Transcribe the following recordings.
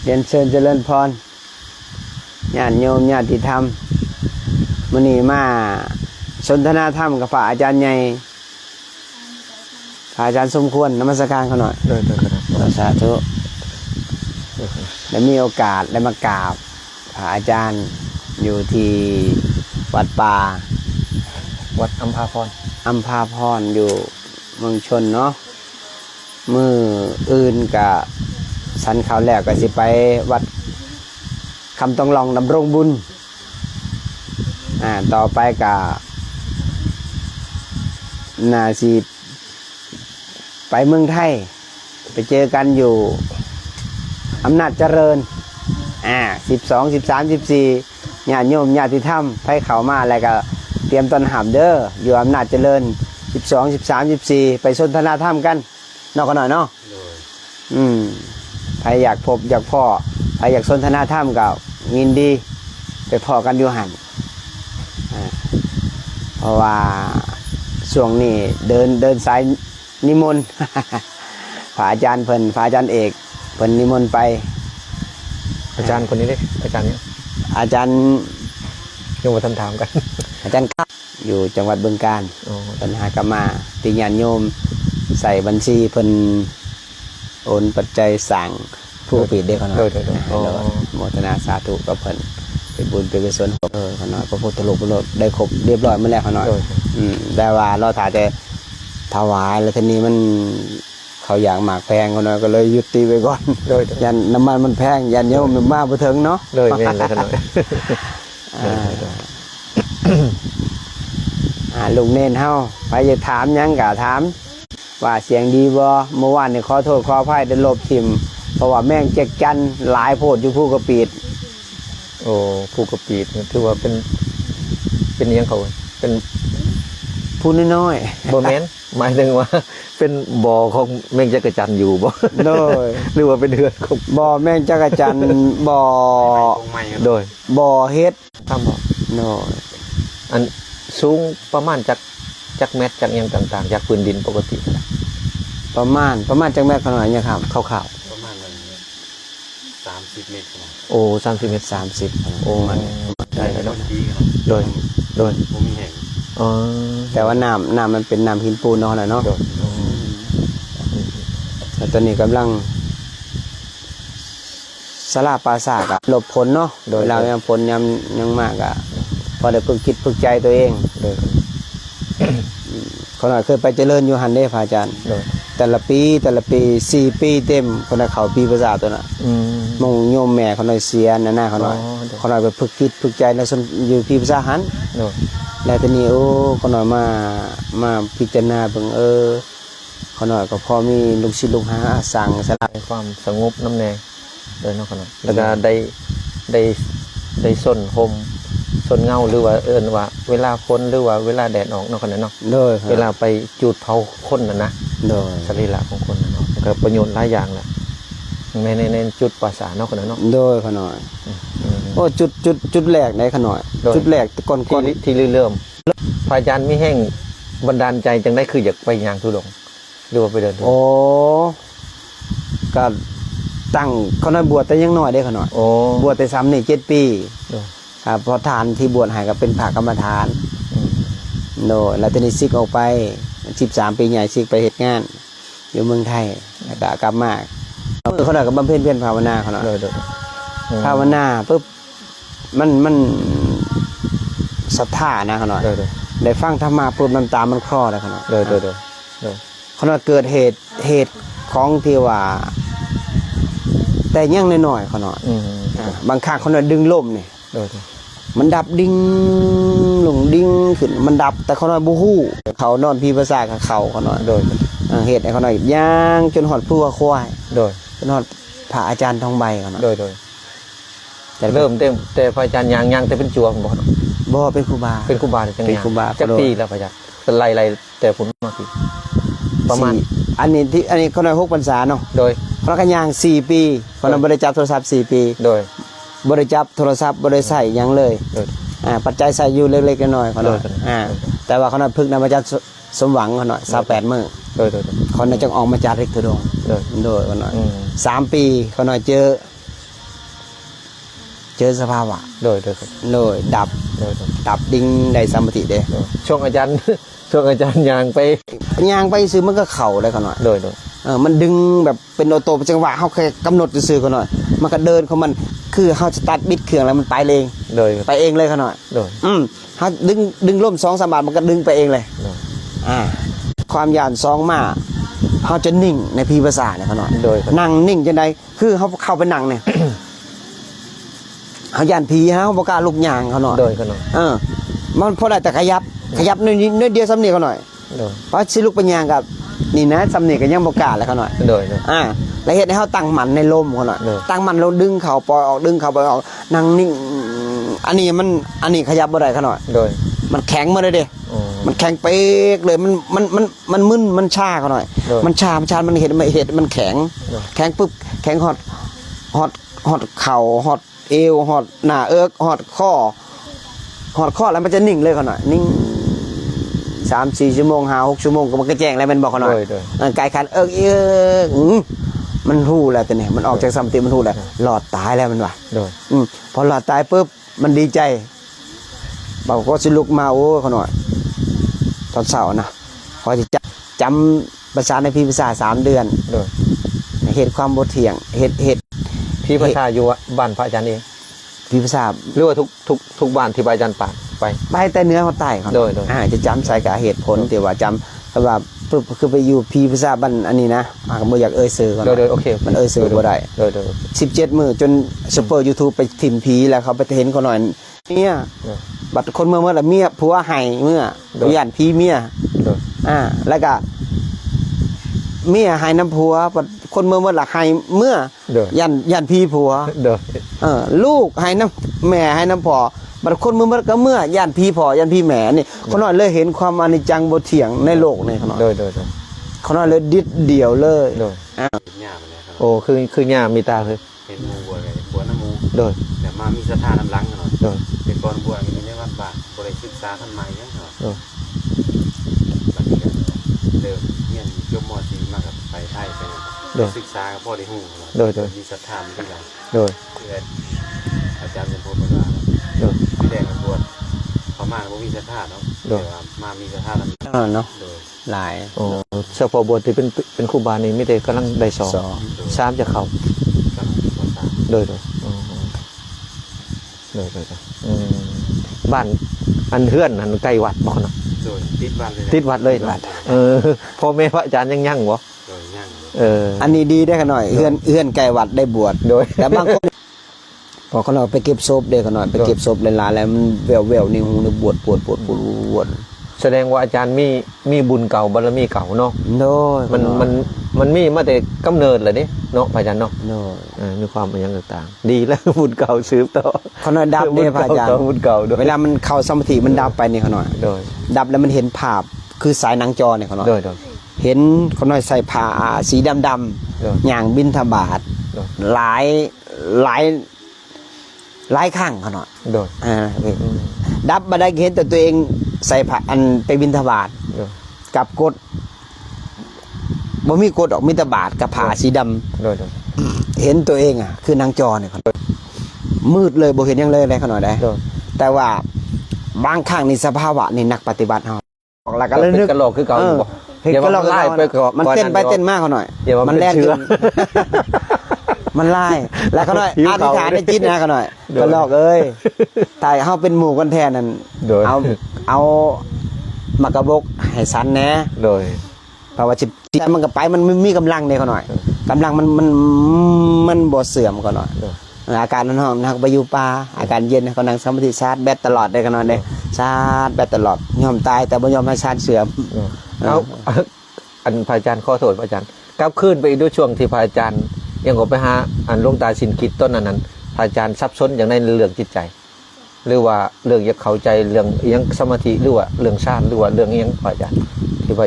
เรียนเชิญเจริญพรญาติโยมญาติธรรมมื้อนี้มาสนทนาธรรมกับพระอาจารย์ใหญ่พระอาจารย์สมควรนมัสการเขาหน่อยโดยครับสาธุได้มีโอกาสได้มากราบพระอาจารย์อยู่ที่วัดป่าวัดอัมพาพรอยู่เมืองชนเนาะมืออื่นกับสันเขาแรกก็สิไปวัดคำต้องลองดำรงบุญต่อไปกับนาสีไปเมืองไทยไปเจอกันอยู่อำนาจเจริญ12 13 14ญาติโยมญาติธรรมไปเข้ามาอะไรก็เตรียมต้อนรับเด้ออยู่อำนาจเจริญ12 13 14ไปสนทนาธรรมกันนอกกันหน่อยเนาะใครอยากพบอยากพ่อใครอยากสนทนาธรรมก็ยินดีไปพ่อกันอยู่หันเพราะว่าช่วงนี้เดินสายนิมนต์ พระอาจารย์เพิ่นพระอาจารย์เอกเพิ่นนิมนต์ไปอาจารย์คนนี้เลยอาจารย์เนี่ยอาจารย์โยมมาถามกันอาจารย์อยู่จังหวัดบึงกาฬปัญหากรรมาติญาณโยมใส่บัญชีเพิ่นโอนปัจจัยสั่งผู้ผิดได้ขนาดโมทนาสาธุกับเพิ่นเป็นบุญเป็นกุศลขนาดพระพุทธรูปได้ครบเรียบร้อยเมื่อแล้วขนาดแต่ว่าเราถ่ายแต่ถวายแล้วทีนี้มันเขาอยากหมากแพงเขาหน่อยก็เลยยุติไว้ก่อนยันน้ำมันแพงยันโยมมันมากไปถึงเนาะเลยเมนเลยขนาดลูกเน้นเฮาไปจะถามยังกะถามว่าเสียงดีบ่เมื่อวานนี่ขอโทษขออภัยได้ลบทิมเพราะว่าแม่งเจ๊กจันหลายโพดอยู่ผู้กระปีดโอ้ผู้กระปีดถือว่าเป็นยังเขาเป็นผู้น้อยๆบ่แม่นหมายถึงว่าเป็นบ่อของแม่งจักรจันอยู่บ่โดยหรือว่าเป็นเดือนของบ่อแม่งจักรจันบ่อโดยบ่อเฮ็ดทำบ่โดยอันสูงประมาณจากเมตรจากยังต่างๆจากพื้นดินปกติประมาณจากแม่ขนาดนี้ครับคร่าวๆประมาณ30 เมตรโอ้30 เมตร30โอ้มันใช่แล้วโดยผมมีแห่งแต่ว่าน้ำมันเป็นน้ำหินปูนเนาะเนาะแต่ตอนนี้กำลังสลาปราสาทหลบผลเนาะโดยเรายังผลยังมากอ่ะพอได้ฝึกคิดฝึกใจตัวเองคนหน่อยเคยไปเจริญอยู่หันเด้พระอาจารย์แต่ละปี4 ปีเต็มคนหน่อยเขาปีภาษาตัวน่ะมงโยมแม่คนหน่อยเสียหน้าคนหน่อยไปฝึกคิดฝึกใจแล้วอยู่ปีภาษาหันแล้วทีนี้คนหน่อยมาพิจารณาเบิ่งคนหน่อยก็พอมีลูกศิษย์ลูกหาสั่งสลาความสงบน้ำแน่โดยนอกคนหน่อยแล้วก็ได้ส้นโฮมส่วนเงาหรือว่าว่าเวลาฝนหรือว่าเวลาแดดออกนอกขณะเนาะเวลาไปจุดเผาคนนะสรีระของคนเนาะก็ประโยชน์หลายอย่างแหละในจุดภาษานอกขณะเนาะโดยขน่อยโอ้จุดแรกในขน่อยจุดแรกก่อนที่เริ่มพระอาจารย์มีแห่งบันดาลใจจังได้คืออยากไปยางทุดงหรือว่าไปเดินโอ้ก็ตั้งเขาหน่อยบวชแต่ยังน้อยได้ขน่อยบวชแต่3 นี่ 7 ปีครับพอทานที่บวชให้ก็เป็นพระกรรมฐานโดยแล้วตอนนี้ซิกออกไป13 ปีใหญ่ซิกไปเหตุงานอยู่เมืองไทยแล้วก็กลับมาเขาหน่อยก็บำเพ็ญเพียรภาวนาเขาหน่อยภาวนาปุ๊บมันศรัทธานะเขาหน่อยได้ฟังธรรมะปุ๊บน้ำตามันคลอเลยเขาหน่อยเขาหน่อยเกิดเหตุของที่ว่าแต่ยังน้อยๆเขาหน่อยบางครั้งเขาหน่อยดึงล่มเนี่ยมันดับดิ่งลงดิ่งขึ้นมันดับแต่เขาหน่อยบูฮู้เขานอนพีภาษากับเขาหน่อยโดยเหตุไอ้เขาหน่อยย่างจนหอดผู้ว่าควายโดยจนหอดพระอาจารย์ทองใบเขาหน่อยโดยแต่เริ่มแต่พระอาจารย์ย่างแต่เป็นจัวของบ่เป็นครูบาเป็นครูบาเป็นครูบาจักปีแล้วพระอาจารย์เป็นไล่แต่ผลมากี่ประมาณอันนี้เขาหน่อย6 พรรษาเนาะโดยเขาก็ย่าง4 ปีเขาหน่อยบริจาคโทรศัพท์4 ปีโดยบริจับโทรศัพท์บริใส่ยังเลยปัจจัยใส่อยู่เล็กๆน้อยๆเขาหน่อยแต่ว่าเขาหน่อยพึกนำมาจัดสมหวังเขาหน่อย28 มื้อเขาหน่อยจังออกมาจัดเล็กทุดงโดยเขาหน่อย3 ปีเขาหน่อยเจอ เจอสภาวะโดยเลยดับดิ่งได้สมาธิเด้ช่วงอาจารย์ ช่วงอาจารย์ยางไปซื้อมันก็เข่าได้ขน่อยโดยมันดึงแบบเป็นออโต้จังหวะเฮาแค่กำหนดซื้อขน่อยมันก็เดินของมันคือเฮาสตาร์ทบิดเครื่องแล้วมันไปเองไปเองเลยขน่อยเฮาดึงล่ม2-3 บาทมันก็ดึงไปเองเลยความย่าน2มาเขาจะนิ่งในพีภาษาเนี่ยเขาหน่อยนั่งนิ่งจังใดคือเขาเข้าไปนั่งเนี่ยเขาย่านผีเขาบอกล้าลุกยางเขาหน่อยมันพอได้แต่ขยับนิดเดียวซ้ำนี่เขาหน่อยเพราะสิลุกไปยางกับนี่นะซ้ำนี่ก็ยังบอกล้าแล้วเขาหน่อยแล้วเหตุให้เขาตั้งหมันในลมเขาหน่อยตั้งหมันเราดึงเข่าปล่อยออกดึงเข่าปล่อยออกนั่งนิ่งอันนี้ขยับบ่ได้เขาหน่อยมันแข็งมาเลยเด้มันแข็งเป๊กเลยมันมึนมันชาเขาหน่อยมันชามันเห็นมันแข็งปุ๊บแข็งหอดเข่าหอดเอวหอดหน้าเอิกหอดข้อแล้วมันจะนิ่งเลยเขาหน่อยนิ่ง3-4 ชั่วโมง5-6 ชั่วโมงก็มันก็แจ้งแล้วมันบอกเขาหน่อยกายคันเอิกมันหู้แล้วแต่เนี่ยมันออกจากสัมติมันหู้แล้วหลอดตายแล้วมันว่ะพอหลอดตายปุ๊บมันดีใจบอกก็สิลุกมาโอ้เขาหน่อยตอนเสาร์นะพอจะจำภาษาในพีภาษา3 เดือนเหตุความบทเถียงเหตุพีภาษาอยู่บ้านพระอาจารย์เองพีภาษาหรือว่าทุกบ้านที่พระอาจารย์ไปแต่เนื้อเขาใต้เขาจะจำใส่กับเหตุผลแต่ว่าจำแต่ว่าคือไปอยู่พีภาษาบ้านอันนี้นะบ่อยากซื้อก่อนโอเคมันซื้อบ่ได้17 มื้อจนซุปเปอร์ YouTube ไปถิ่มผีแล้วเขาไปเห็นเขาหน่อยเนี่ยบัดคนเมื่อละเมียผัวให้เมื่อย่านพี่เมียแล้วก็เมียให้น้ำผัวบัดคนเมื่อละให้เมื่อย่านพี่ผัวลูกให้น้ำแม่ให้น้ำพ่อบัดคนเมื่อก็เมื่อย่านพี่พ่อย่านพี่แม่นี่เขาน้อยเลยเห็นความอนิจจังบ่เที่ยงในโลกนี่เขาน้อยเขาน้อยเลยดิดเดี่ยวเลยโอ้คือหญ้ามีตาคือเห็นงูบัวเลยบัวน้ำมูโดยแต่มามีสถานน้ำลังกันหน่อยเป็นก้อนบัวมีในวัดบ้านบริศึกษาท่านใหม่ยังเหรอบัดนี้เดิมเงี้ยยมมอสีมากับไปไทยไปศึกษากับพ่อได้หูมีสถานที่ไหนอาจารย์จะพูดว่าที่แดงกับบวชเขามาว่ามีสถานเนาะเดี๋ยวมามีสถานเนาะหลายเฉพาะบวชที่เป็นครูบานี่ไม่ได้กำลังได้3จะเข้าโดยบ้านอันเฮือนอันใกล้วัดบ่เนาะติดวัดเลยพ่อแม่พระอาจารย์ยังบ่อันนี้ดีได้กันหน่อยเฮือนใกล้วัดได้บวชโดยแต่บางคนพอเขาเราไปเก็บศพเด้กันหน่อยไปเก็บศพหลายๆแล้วมันแววนี่หูนี่บวชแสดงว่าอาจารย์มีบุญเก่าบารมีเก่าเนาะโดยมันมีมาแต่กำเนิดเลยเนาะพระอาจารย์เนาะมีความอย่างต่างๆดีแล้วบุญเก่าสืบต่อเขาหน่อยดับเนี่ยพระอาจารย์บุญเก่าเวลามันเข้าสมาธิมันดับไปเนี่ยเขาหน่อยดับแล้วมันเห็นภาพคือสายหนังจอเนี่ยเขาหน่อยเห็นเขาหน่อยใส่ผ้าสีดำอย่างบิณฑบาตหลายข้างเขาหน่อยดับมาได้เห็นแต่ตัวเองใส่ผ้าอันไปบิณฑบาตกับกดบ่มีกดออกมิตรบาทกับผ้าสีดำเห็นตัวเองคือนางจอเนี่ยมืดเลยบ่เห็นยังเลยอะไรเขาหน่อยได้แต่ว่าบางครั้งในสภาวะในนักปฏิบัติเขาบอกหลักการนึกกระโหลกคือเก่าเห็นกระโหลกไล่ไปมันเต้นไปเต้นมากเขาหน่อยมันแล่นมันไล่แล้วเขาหน่อยอธิษฐานในจิตนะเขาหน่อยกระโหลกตายเขาเป็นหมู่กันแทนนั่นเอามากระบกให้สันแน่โดยเพราะว่าจิตมันก็ไปมันมีกำลังในเขาหน่อยกำลังมันบ่เสื่อมเขาหน่อยอาการนั้นห้องนักไปอยู่ป่าอาการเย็นเขานั่งสมาธิชาร์จแบตตลอดได้กันหน่อยเลยชาร์จแบตตลอดยอมตายแต่บ่ยอมให้ชาร์จเสื่อมอันพระอาจารย์ข้อโทษพระอาจารย์กลับขึ้นไปด้วยช่วงที่พระอาจารย์ยังออกไปหาอันหลวงตาสินคิดต้นนั้นพระอาจารย์ซับซ้อนอย่างในเรื่องจิตใจหรือว่าเรื่องอยากเข้าใจเรื่องยังสมาธิหรือว่าเรื่องชาติหรือว่าเรื่องยังพระอาจารย์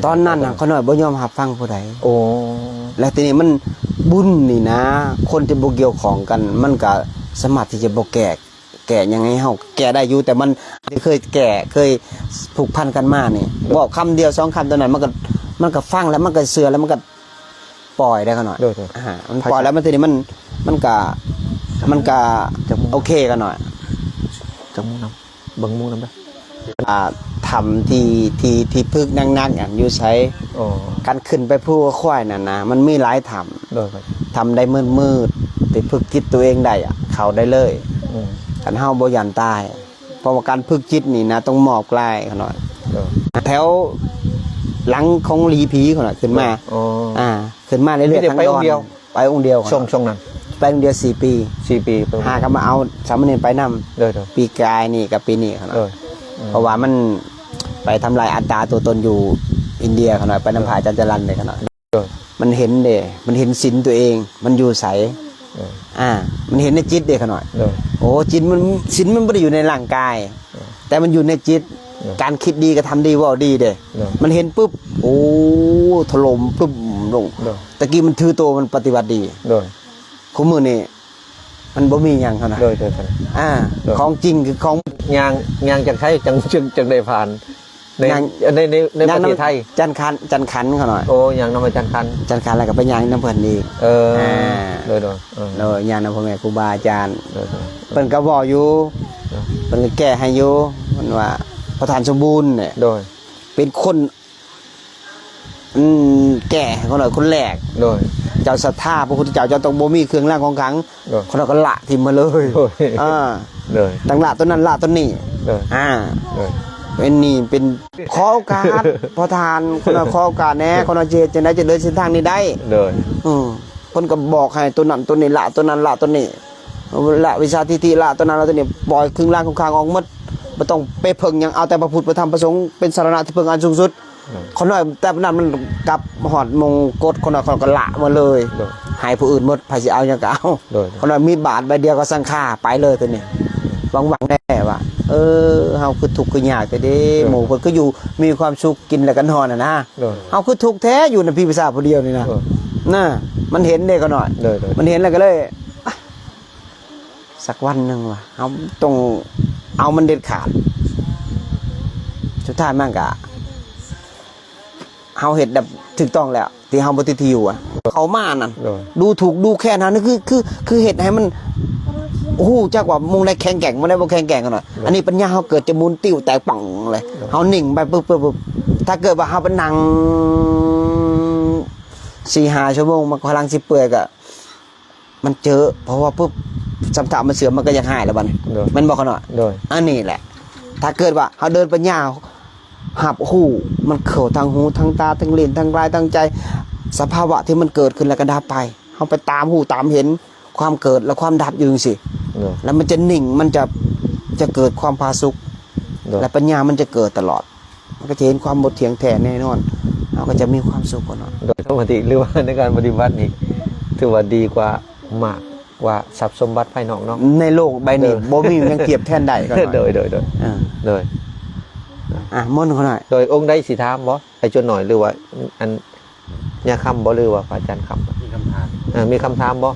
ตอนนั้นเขาหน่อยบ่ยอมรับฟังผู้ใดโอ้แล้วทีนี้มันบุญนี่นะคนที่บ่เกี่ยวของกันมันก็สามารถที่จะบ่แก่ยังไงเฮาแก่ได้อยู่แต่มันเคยแก่เคยผูกพันกันมานี่บอกคำเดียว2 คำตอนนั้นมันก็ฟังแล้วมันก็เสื่อแล้วมันก็ปล่อยได้กันหน่อยมันปล่อยแล้วมันทีนี้มันก็จะมุ่ง โอเคกันหน่อย จังมูน้ำบังมูน้ำได้ ทำที่พึกนักๆอยู่ใช้การขึ้นไปผู้ควายน่ะนะมันมีหลายทำได้มืดไปพึกจิตตัวเองได้เขาได้เลยกันเฮาบ่ยันตายเพราะว่าการพึกจิตนี่นะต้องหมอบกลายกันหน่อยแถวหลังของลีผีเขาน่ะขึ้นมาขึ้นมาเรื่อยๆทั้งดอนไปองค์เดียวช่วงนั้นไปองค์เดียว4 ปีหาก็มาเอาสามเณรไปนำปีกายนี่กับปีนี้เขาน่ะเพราะว่ามันไปทำลายอัตตาตัวตนอยู่อินเดียเขาหน่อยไปนำพาอาจารย์จรัญเลยเขาหน่อยมันเห็นเด้มันเห็นศีลตัวเองมันอยู่ใสมันเห็นในจิตเด้เขาหน่อยโอ้จิตมันศีลมันไม่ได้อยู่ในร่างกายแต่มันอยู่ในจิตการคิดดีก็ทำดีว่าดีเด้มันเห็นปุ๊บโอ้ถล่มปุ๊บลงตะกี้มันถือตัวมันปฏิบัติดีคู่มือนี่มันบ่มีอย่างเขานะของจริงคือของยางจากไทยจังได้ผ่านในประเทศไทยจันคันเขาหน่อยโอ้ยางน้ำมันจันคันแล้วก็ไปยางน้ำเพิ่นอีกโดยยางน้ำพ่อแม่ครูบาอาจารย์เพิ่นก็บอกอยู่เพิ่นก็แก้ให้อยู่มันว่าประธานสมบูรณ์เนี่ยโดยเป็นคนแก่เขาหน่อยคนแรกโดยเจ้าศรัทธาพระพุทธเจ้าเจ้าต้องบ่มีเครื่องรางของขลังคนเราก็ละทิมมาเลยตั้งละต้นนั้นละต้นนี้เป็นนี่เป็นขอโอกาสพอทานคนขอโอกาสแน่คนเจจะได้จะเดินเส้นทางนี้ได้คนก็บอกให้ต้นนั้นต้นนี้ละต้นนั้นละต้นนี้ละวิชาทิฏฐิละต้นนั้นละต้นนี้ปล่อยเครื่องรางของขลังออกหมดไม่ต้องไปเพิ่งยังเอาแต่พระพุทธพระธรรมพระสงฆ์เป็นสารณะที่เพิ่งอันสูงสุดคนน้อยแต่นั้นมันกับหอดมงกฎคนน้อยเขาก็ละมาเลยหายผู้อื่นหมดภายสิเอาอย่างเก่าคนน้อยมีบาทใบเดียวก็สังฆาไปเลยตัวนี้หวังแน่ว่าเฮาคือทุกข์คือยากแต่เด้หมู่เพิ่นก็อยู่มีความสุขกินแล้วกันนอนนะเฮาคือทุกข์แท้อยู่ในพี่ภาษาผู้เดียวนี่นะมันเห็นเด้ก็หน่อยมันเห็นแล้วก็เลยสักวันนึงว่ะเฮาต้องเอามันเด็ดขาดสุดท้ายมันก็เฮาเห็ดแบบถูกต้องแล้วที่เฮาบ่ติดที่อยู่เขามานั่นดูถูกดูแค่นั้นคือเห็ดให้มันโอ้โหจักว่ามุงได้แข็งแกร่งบ่ได้บ่แข็งแกร่งกันหน่อยอันนี้ปัญญาเฮาเกิดจะมุนติ้วแตกปังเลยเฮานิ่งไปปึ๊บถ้าเกิดว่าเฮาไปนั่ง 4-5 ชั่วโมงมันกำลังสิเปื่อยก็มันเจอเพราะว่าปุ๊บสำถามมันเสื่อมมันก็ยังหายแล้วบัดนี้มันบอกกันหน่อยอันนี้แหละถ้าเกิดว่าเฮาเดินปัญญาหับหูมันเข่าทางหูทางตาทางลิ้นทางกายทางใจสภาวะที่มันเกิดขึ้นแล้วก็ดับไปเขาไปตามหูตามเห็นความเกิดและความดับอยู่สิแล้วมันจะนิ่งมันจะเกิดความพาสุขและปัญญามันจะเกิดตลอดมันก็จะเห็นความหมดเถียงแท้แน่นอนเราก็จะมีความสุขกันโดยปกติหรือว่าในการปฏิบัตินี่ถือว่าดีกว่ามากกว่าทรัพย์สมบัติภายนอกเนาะในโลกใบนี้บ่มียังเทียบแทนได้ก็โดยมนต์เขาหน่อยโดยองค์ได้สีทามบ่ไปจนหน่อยหรือว่าอันญาคำบ่หรือว่าพระอาจารย์คำมีคำถามมีคำถามบ่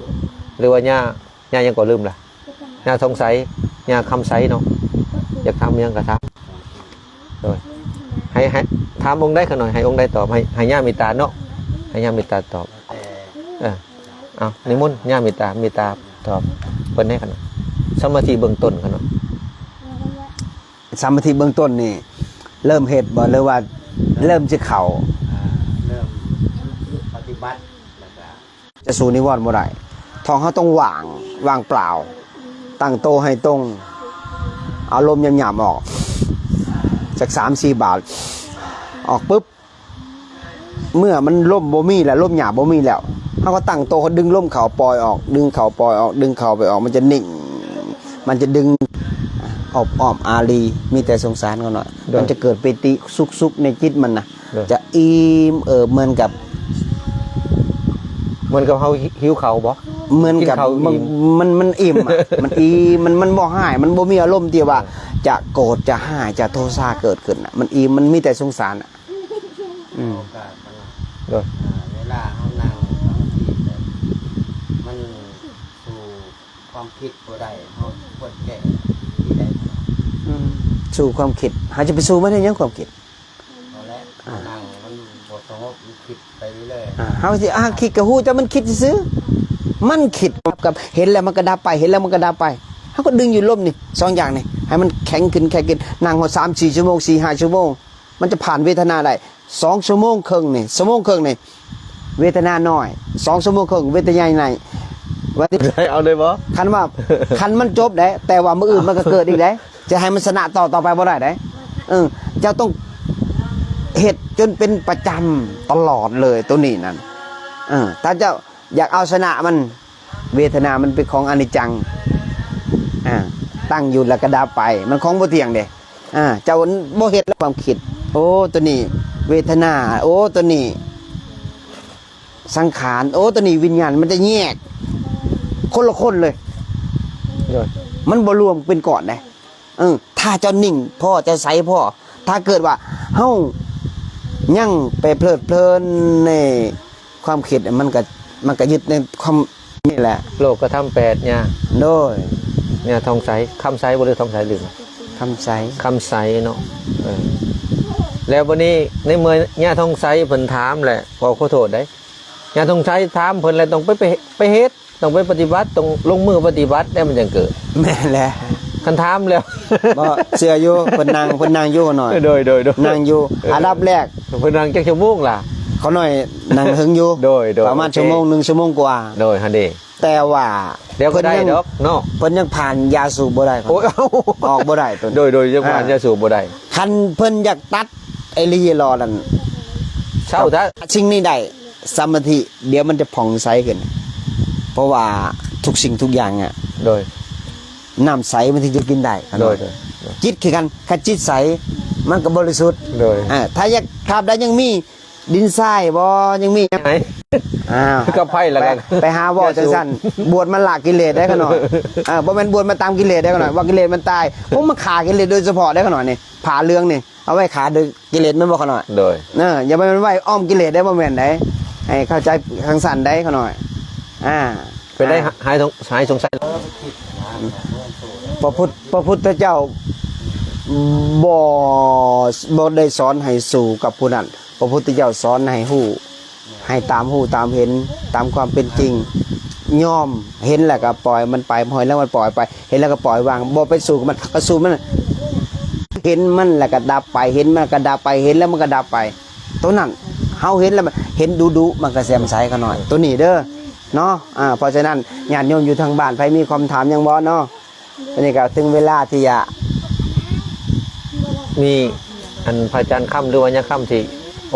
หรือว่าญายังก็ลืมล่ะญาสงสัยญาคำไซเนาะอยากทำยังก็ทำโดยให้ถามองค์ได้ขน่อยให้องค์ได้ตอบให้ญามีตาเนาะให้ญามีตาตอบเอานิมนต์ญามีตาตอบเพิ่นให้ขน่อยสมาธิเบื้องต้นขน่อยสมาธิเบื้องต้นนี่เริ่มเฮ็ดบ่หรือว่าเริ่มจะเข่าเริ่มปฏิบัติจะสู่นิวรณ์บ่ได้ท้องเขาต้องว่างเปล่าตั้งโตให้ตรงอารมณ์หยาบๆออกจาก 3-4 บาทออกปุ๊บเมื่อมันล่มบ่มีแล้วล่มหยาบบ่มีแล้วเขาก็ตั้งโตเขาดึงล่มเข่าปล่อยออกดึงเข่าปล่อยออกดึงเข่าไปออกมันจะนิ่งมันจะดึงอ้อมอารีมีแต่สงสารเขาหน่อยมันจะเกิดปิติสุขในจิตมันนะจะอิ่มเหมือนกับเขาหิวเขาบ่เหมือนกับมันอิ่มมันมันบ่หายมันบ่มีอารมณ์ที่ว่าจะโกรธจะหายจะโทสะเกิดขึ้นมันอิ่มมันมีแต่สงสารเวลาเขานั่งบางทีมันสู่ความคิดบ่ได้เขาปวดแก่ที่ใดสู่ความคิดหาจะไปสู่ไม่ได้ยังความคิดเอาละนั่งมันบทสงบมันคิดไปเรื่อยเขาสิคิดกับหูแต่มันคิดซื้อมันคิดกับเห็นแล้วมันก็ดับไปเห็นแล้วมันก็ดับไป เขาก็ดึงอยู่ลมนี่2อย่างนี่ให้มันแข็งขึ้นนั่งหัว3-4 ชั่วโมง 4-5 ชั่วโมงมันจะผ่านเวทนาได้2 ชั่วโมงครึ่งนี่ชั่วโมงครึ่งนี่เวทนาน้อย2 ชั่วโมงครึ่งเวทนาใหญ่ว่าที่ ได้เอาเลยบ่ คันว่าคันมันจบได้แต่ว่ามื้ออื่นมันก็เกิดอีกได้จะให้มันชนะต่อไปบ่ได้ได้เจ้าต้องเฮ็ดจนเป็นประจำตลอดเลยตัวนี้นั่นถ้าเจ้าอยากเอาชนะมันเวทนามันเป็นของอนิจจังตั้งอยู่แล้วก็ดับไปมันของบ่เที่ยงเด้เจ้าบ่เฮ็ดแล้วความคิดโอ้ตัวนี้เวทนาโอ้ตัวนี้สังขารโอ้ตัวนี้วิญญาณมันจะแยกคนละคนเลยมันบ่รวมเป็นก่อนได้ถ้าเจ้านิ่งพ่อเจ้าใสพ่อถ้าเกิดว่าเฮายังไปเพลิดเพลินในความคิดมันก็ยึดในความนี่แหละโลกก็ทำ8เนี่ยโดยเนี่ยทองใสคำใสบ่หรือทองใสลืมคำใสเนาะแล้ววันนี้ในเมื่อย่าทองใสเพิ่นถามแหละขอโทษได้ย่าทองใสถามเพิ่นแล้วต้องไปเฮ็ดต้องไปปฏิบัติต้องลงมือปฏิบัติได้มันจังเกิดแม่แหละคันถามแล้วบ่เชื่ออยู่เพิ่นนั่งอยู่หน่อยโดยนั่งอยู่อันดับแรกเพิ่นนั่งจักชั่วโมงล่ะเขาหน่อยนั่งหึงอยู่โดยประมาณ1 ชั่วโมงกว่าโดยหั่นเด้แต่ว่าเดี๋ยวก็ได้ดอกเนาะเพิ่นยังผ่านยาสูบบ่ได้ครับออกบ่ได้ตัวโดยยังผ่านยาสูบบ่ได้คันเพิ่นอยากตัดไอ้ลีรอนั่นเช้าถ้าสิ่งนี้ได้สมาธิเดี๋ยวมันจะผ่องใสขึ้นเพราะว่าทุกสิ่งทุกอย่างโดยน้ำใสมันถึงจะกินได้โดยจิตคือกันถ้าจิตใสมันก็บริสุทธิ์โดยถ้าอยากขับได้ยังมีดินทรายบ่ยังมีไหนก็ไพ่ละกันไปหาบ่จังซั่นบวชมันหลากกิเลสได้ขนาดบ่แม่นบวชมาตามกิเลสได้ขนาดว่ากิเลสมันตายผมมาฆ่ากิเลสโดยเฉพาะได้ขนาดนี่ผ่าเรื่องนี่เอาไว้ฆ่าโดยกิเลสมันบ่ขนาดโดยอย่าไปมันไว้อ้อมกิเลสได้บ่แม่นได้ให้เข้าใจทางสั้นได้ขนาดไปได้หายสงสัยพระพุทธเจ้าบ่ได้สอนให้สู่กับผู้นั้นพระพุทธเจ้าสอนให้ฮู้ให้ตามฮู้ตามเห็นตามความเป็นจริงยอมเห็นแล้วก็ปล่อยมันไปพอแล้วมันปล่อยไปเห็นแล้วก็ปล่อยวางบ่ไปสู่กับมันก็สู่มันเห็นมันแล้วก็ดับไปเห็นมันก็ดับไปเห็นแล้วมันก็ดับไปตัวนั้นเฮาเห็นแล้วมันเห็นดุมันก็แจ่มใสกันหน่อยตัวนี้เด้อเนาะเพราะฉะนั้นญาติโยมอยู่ทางบ้านใครมีความถามยังบ่เนาะอันนี้ก็ถึงเวลาที่จะมีอันพระอาจารย์ค่ำหรือว่าญาค่ำที่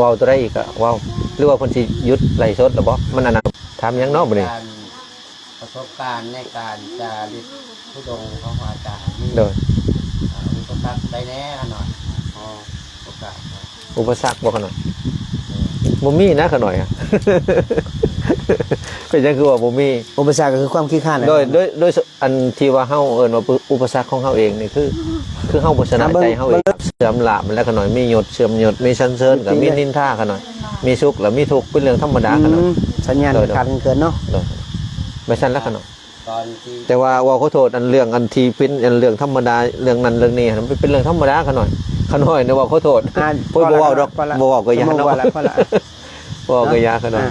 ว้าวตัวได้อีกอะว้าวหรือว่าคนที่ยุดไหลสดหรือบ่มันอันนั้นถามยังเนาะบ่นี่ประสบการณ์ในการจาริกทุดงของอาจารย์โดยอุปสรรคได้แน่ขนาดอุปสรรคบ่ขนาดบ่มีนะขน่อยเป็นจังคือว่าบ่มีอุปสรรคก็คือความขี้ข้านโดยอันที่ว่าเฮาเอิ้นว่าอุปสรรคของเฮาเองนี่คือเฮาบ่ชนะใจเฮาเองเสื่อมลาบแล้วขน่อยมีหยดเสื่อมหยดมีชันเชิญก็มีนินทาขน่อยมีสุขแล้วมีทุกข์เป็นเรื่องธรรมดาขน่อยสัญญาณขาดเกินเนาะไม่ซั่นแล้วขน่อยแต่ว่าขอโทษอันเรื่องอันที่เป็นอันเรื่องธรรมดาเรื่องนั้นเรื่องนี้มันเป็นเรื่องธรรมดาขน่อยเนี่ยว่าขอโทษบ่เว้าดอกบ่เว้าก็ยาเนาะบ่ก็ยาขน่อย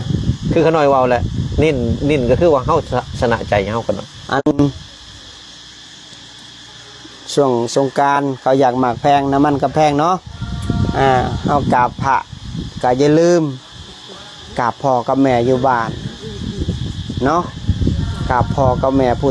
คือขน่อยเว้าแหละนิ่นก็คือว่าเฮาชนะใจเฮากันเนาะช่วงสงกรานต์เขาอยากหมากแพงน้ำมันก็แพงเนาะเฮากราบพระก็อย่าลืมกราบพ่อกับแม่อยู่บ้านเนาะกราบพ่อกับแม่ผู้